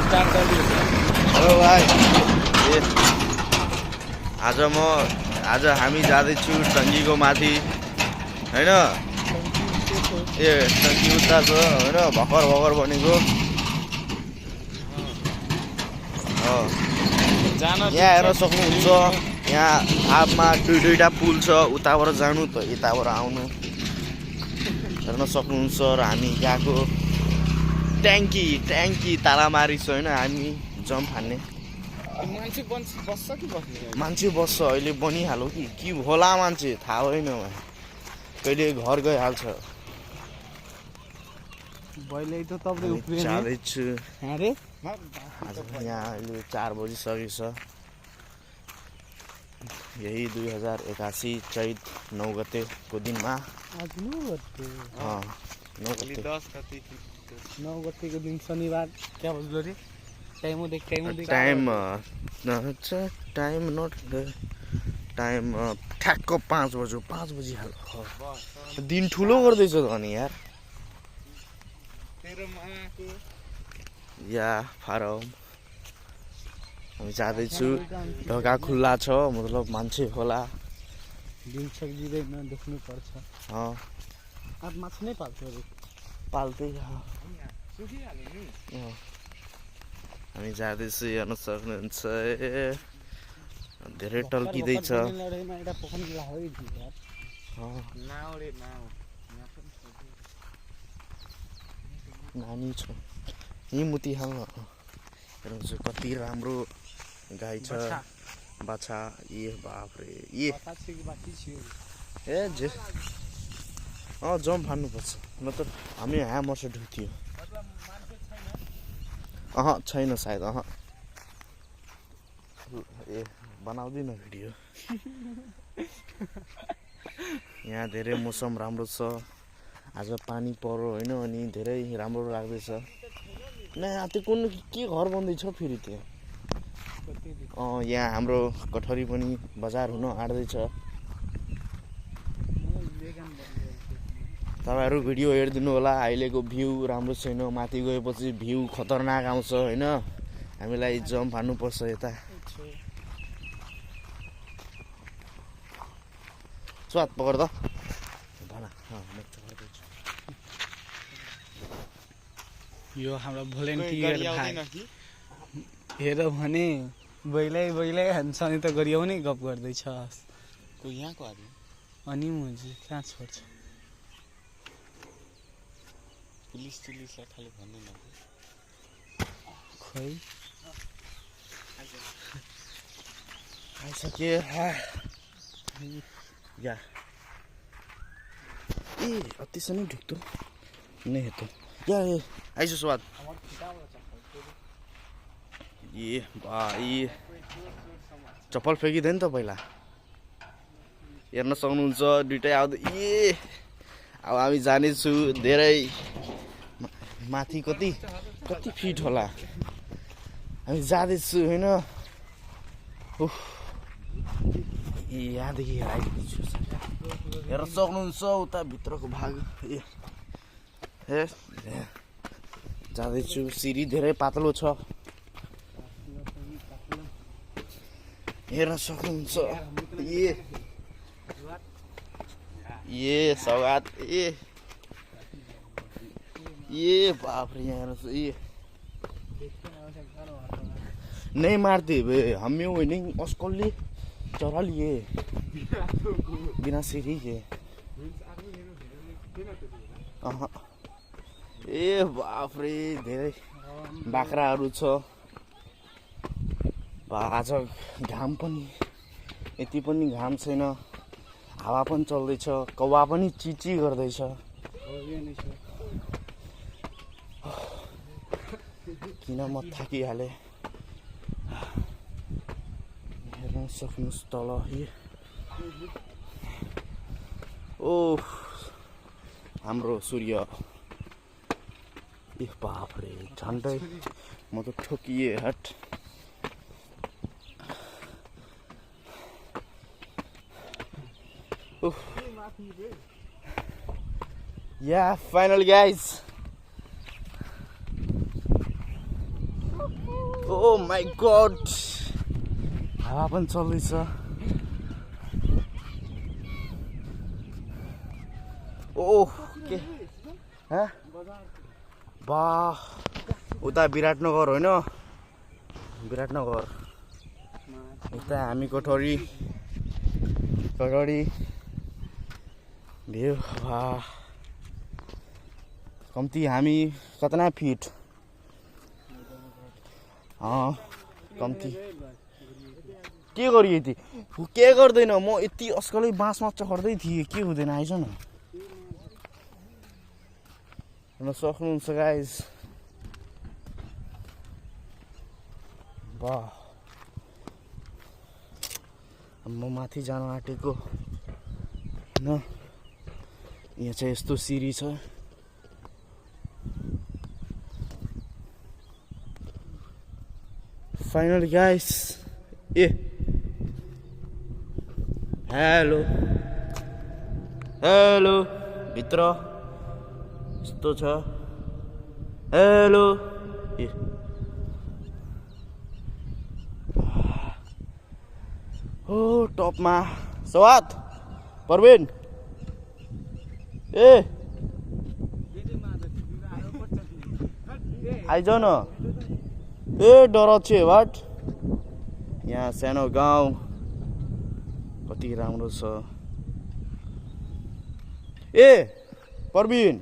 Hello भाइ आज हामी जाँदैछु टङ्कीको माथि हैन ए टङ्की उता छ हैन भर्खर बनेको यहाँ हेर्न सक्नुहुन्छ यहाँ थापमा दुईटा पुल छ उताबाट जानु त यताबाट आउनु हेर्न सक्नुहुन्छ र हामी गएको ट्याङ्की तालामारी छ हैन हामी जम्प हान्ने मान्छे बस्छ अहिले बनिहाल्यो कि होला मान्छे थाहा होइन कहिले घर गइहाल्छ जाँदैछु यहाँ अहिले 4 बजिसकेको छ यही 2081 चैत 9 गतेको दिनमा 9 गतेको दिन शनिबार क्या बज्यो रे टाइम ठ्याक्क 5 बज्यो 5 बजिहाल्यो दिन ठुलो गर्दैछ त अनि यार या फारम हामी जाँदैछु ढोका खुल्ला छ मतलब मान्छे होला दिन सक्दिदैन देख्नु पर्छ अब माछा नै पाल्दै हामी जाँदैछु हेर्न सक्नुहुन्छ धेरै टल्किँदैछ नानी छ यहीँ मुती हाल्न हेर्नुहोस् कति राम्रो गाई छ बाछा ए बाफ्रे ए जे जम्प हान्नुपर्छ नत्र हामी यहाँ मर्छ ढुक्थ्यो छैन सायद ए बनाउँदिन भिडियो यहाँ धेरै मौसम राम्रो छ आज पानी पर्यो होइन अनि धेरै राम्रो लाग्दैछ न त्यो कुन के घर बन्दैछ फेरि त्यहाँ यहाँ हाम्रो कठरी पनि बजार हुन आँट्दैछ तपाईहरु भिडियो हेरिदिनु होला अहिलेको भ्यू राम्रो छैन माथि गएपछि भ्यू खतरनाक आउँछ हैन हामीलाई जम्प हान्नुपर्छ यता स्वाद पकड त यो हाम्रो भोलिन्टियर भाइ हेर भने बैलै हान्छ नि त गरियाउने गफ गर्दैछ को यहाँको आदि अनि मुजी कहाँ छोड्छ पुलिसलाई खाली भन्नु न खै आइसके या ए अति सनी ढुक्तो नहीं है तो या आइसो स्वाद ये भाइ चप्पल फ्याँकिदैन त पहिला हेर्न सक्नुहुन्छ दुईटै आउँदै ए अब हामी जानेछु धेरै माथि कति फिट होला हामी जाँदैछु हैन यहाँदेखि आइपुग्छु हेर्न सक्नुहुन्छ उता भित्रको भाग जाँदैछु सिरी धेरै पातलो छ हेर्न सक्नुहुन्छ ये सौगात ये बाप रे यहाँ नहीं मारते बे हमें वो नहीं अस्कलले चरा लिए बिना सीढ़ी के ए बाप रे धेरै बाख्राहरू छ आज घाम पनि यति पनि घाम छैन हावा पनि चल्दैछ कौवा पनि चिची गर्दैछ किन म थाकिहालेँ हेर्न सक्नुहोस् तल ओ हाम्रो सूर्य ए बाप रे झन्डै म त ठोकिए हट Yeah, finally guys. Oh my god हावा पनि चल्दैछ ओह के बा उता विराटनगर होइन विराटनगर यता हामी कोठरी भ्यू बा कम्ती हामी कतना फिट कम्ती के गरियो यति के गर्दैन म यति अस्कलै बाँसमा चढ्दै थिएँ के हुँदैन आइज न हेर्न सक्नुहुन्छ गाइज वाह म माथि जान आँटेको होइन यहाँ चाहिँ यस्तो सिरी छ फाइनल गाइस ए हेलो हेलो भित्र यस्तो छ हेलो ए हो टपमा सवात परवीन ए आइज न ए डर छे वाट यहाँ सानो गाउँ कति राम्रो छ ए परवीन